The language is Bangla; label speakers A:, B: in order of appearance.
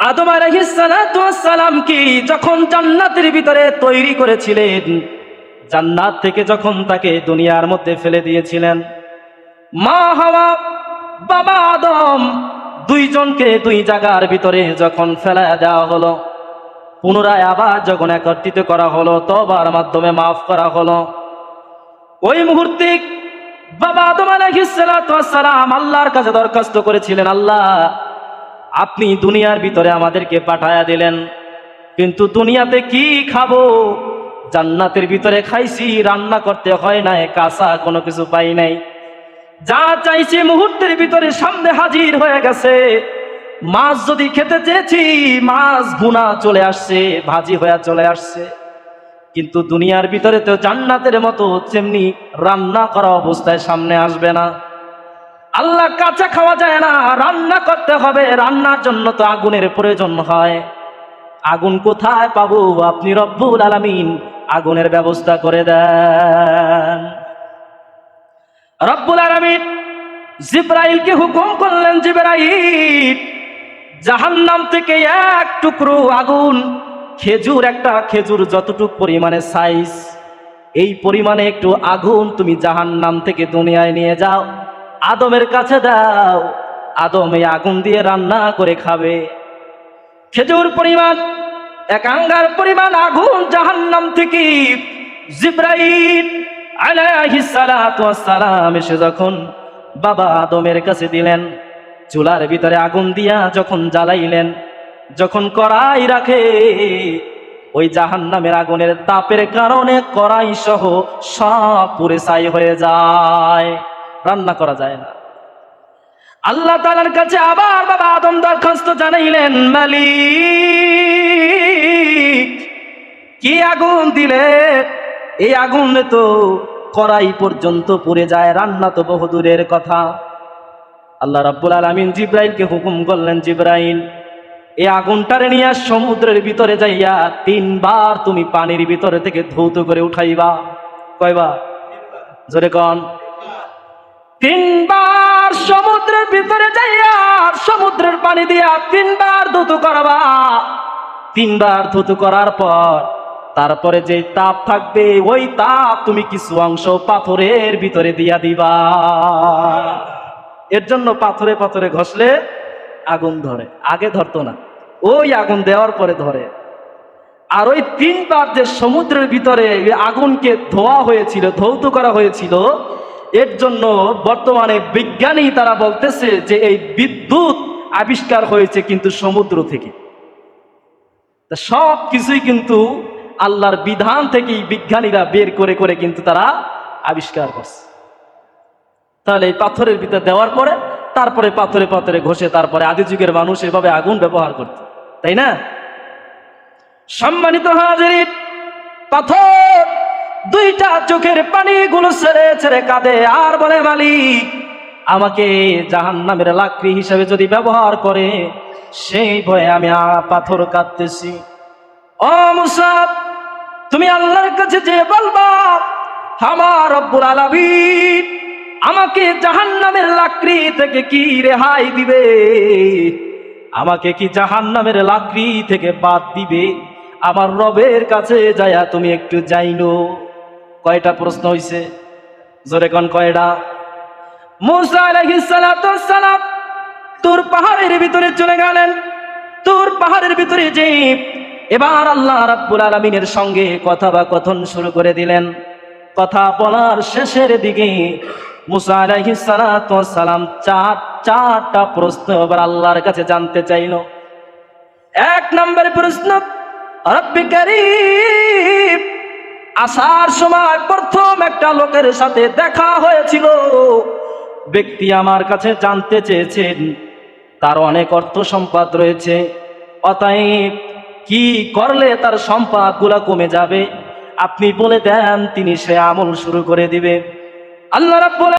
A: আদম আলাইহিস সালাতু ওয়াস সালাম কি যখন জান্নাতের ভিতরে তৈরি করেছিলেন, জান্নাত থেকে যখন তাকে দুনিয়ার মধ্যে ফেলে দিয়েছিলেন, মা হাওয়া বাবা আদম দুইজনকে দুই জায়গার ভিতরে যখন ফেলা দেওয়া হলো, পুনরায় আবার যখন একত্রিত করা হলো, তওবার মাধ্যমে মাফ করা হলো, ওই মুহূর্তে বাবা আদম আলাইহিস সালাতু ওয়াস সালাম আল্লাহর কাছে দরখাস্ত করেছিলেন, আল্লাহ আপনি দুনিয়ার ভিতরে আমাদেরকে পাঠায়া দিলেন, কিন্তু দুনিয়াতে কি খাবো? জান্নাতের ভিতরে খাইছি, রান্না করতে হয় নাই, কাঁচা কোনো কিছু পাই নাই, যা চাইছি মুহূর্তের ভিতরে সামনে হাজির হয়ে গেছে। মাছ যদি খেতে চেয়েছি, মাছ ভুনা চলে আসছে, ভাজি হয়ে চলে আসছে, কিন্তু দুনিয়ার ভিতরে তো জান্নাতের মতো যেমনি রান্না করা অবস্থায় সামনে আসবে না। আল্লাহ কাঁচা খাওয়া যায় না, রান্না করতে হবে, রান্নার জন্য তো আগুনের প্রয়োজন হয়। আগুন কোথায় পাবো? আপনি রব্বুল আলামিন আগুনের ব্যবস্থা করে দেন। রব্বুল আলামিন জিবরাইলকে হুকুম করলেন, জিবরাইল জাহান্নাম থেকে এক টুকরো আগুন, একটা খেজুর যতটুক পরিমাণে সাইজ, এই পরিমাণে একটু আগুন তুমি জাহান্নাম থেকে দুনিয়ায় নিয়ে যাও, আদমের কাছে দাও, আদম এই আগুন দিয়ে রান্না করে খাবে। খেজুর পরিমাণ, এক আঙ্গার পরিমাণ আগুন জাহান্নাম থেকে জিবরাইল আলাইহিস সালাতু ওয়াস সালাম এসে যখন বাবা আদমের কাছে দিলেন, চুলার ভিতরে আগুন দিয়া যখন জ্বালাইলেন, যখন কড়াই রাখে, ওই জাহান্নামের আগুনের তাপের কারণে কড়াই সহ সব পুড়ে ছাই হয়ে যায়, রান্না করা যায় না। আল্লাহ তাআলার কাছে আবার বাবা আদম দরখাস্ত জানাইলেন, মালিক কি আগুন দিলে? এই আগুনে তো কড়াই পর্যন্ত পুড়ে যায়, রান্না তো বহুদূরের কথা। আল্লাহ রাব্বুল আলামিন জিবরাইলকে হুকুম করলেন, জিবরাইল এই আগুনটারে নিয়ে সমুদ্রের ভিতরে যাইয়া 3 বার তুমি পানির ভিতরে থেকে ধৌত করে উঠাইবা। কয়বার? জোরে কোন। 3 বার সমুদ্রের ভিতরে যাইয়া সমুদ্রের পানি দিয়া 3 বার ধৌত করবা। 3 বার ধৌত করার পর তারপরে যে তাপ থাকবে, ওই তাপ তুমি কিছু অংশ পাথরের ভিতরে দিয়া দিবা। এর জন্য পাথরে পাথরে ঘষলে আগুন ধরে, আগে ধরতো না, ওই আগুন দেওয়ার পরে ধরে। আর ওই 3 বার যে সমুদ্রের ভিতরে আগুনকে ধোয়া হয়েছিল, ধৌত করা হয়েছিল, এর জন্য বর্তমানে বিজ্ঞানী তারা বলতেছে যে এই বিদ্যুৎ আবিষ্কার হয়েছে কিন্তু সমুদ্র থেকে। সব কিছুই কিন্তু আল্লাহর বিধান থেকেই বিজ্ঞানীরা বের করে করে কিন্তু তারা আবিষ্কার করছে। তাহলে এই পাথরের ভিতরে দেওয়ার পরে তারপরে পাথরে পাথরে ঘষে তারপরে আদি যুগের মানুষ এভাবে আগুন ব্যবহার করত, তাই না? সম্মানিত হাজিরিন, পাথর 2টা চোখের পানিগুলো ছেড়ে ছেড়ে কাঁদে আর বলে, মালিক আমাকে জাহান্নামের লাকড়ি হিসেবে যদি ব্যবহার করে, সেই ভয়ে আমি পাথর কাঁদতেছি। ও মুসা, তুমি আল্লাহর কাছে যে বলবা, আমার রব্বুল আলামিন আমাকে জাহান্নামের লাকড়ি থেকে কি রেহাই দিবে? আমাকে কি জাহান্নামের লাকড়ি থেকে বাদ দিবে? আমার রবের কাছে যায়া তুমি একটু যাইনো। কয়টা প্রশ্ন হইছে? জোরে কোন কয়টা? মুসা আলাইহিস সালাতু ওয়াস সালাম তুর পাহাড়ের ভিতরে চলে গেলেন। তুর পাহাড়ের ভিতরে যে এবার আল্লাহ রাব্বুল আলামিনের সঙ্গে কথোপকথন শুরু করে দিলেন। কথা বলার শেষের দিকে মুসা আলাইহিস সালাতু ওয়াস সালাম চারটা প্রশ্ন এবার আল্লাহর কাছে জানতে চাইল। 1 নম্বর প্রশ্ন, রব্বি কারীম আসার সময় প্রথম একটা লোকের সাথে দেখা হয়েছিল, ব্যক্তি আমার কাছে জানতে চেয়েছেন তার অনেক অর্থ সম্পদ রয়েছে, অতএব কি করলে তার সম্পদগুলো কমে যাবে, আপনি বলে দেন, তিনি সে আমল শুরু করে দিবে। আল্লাহ রাব্বুল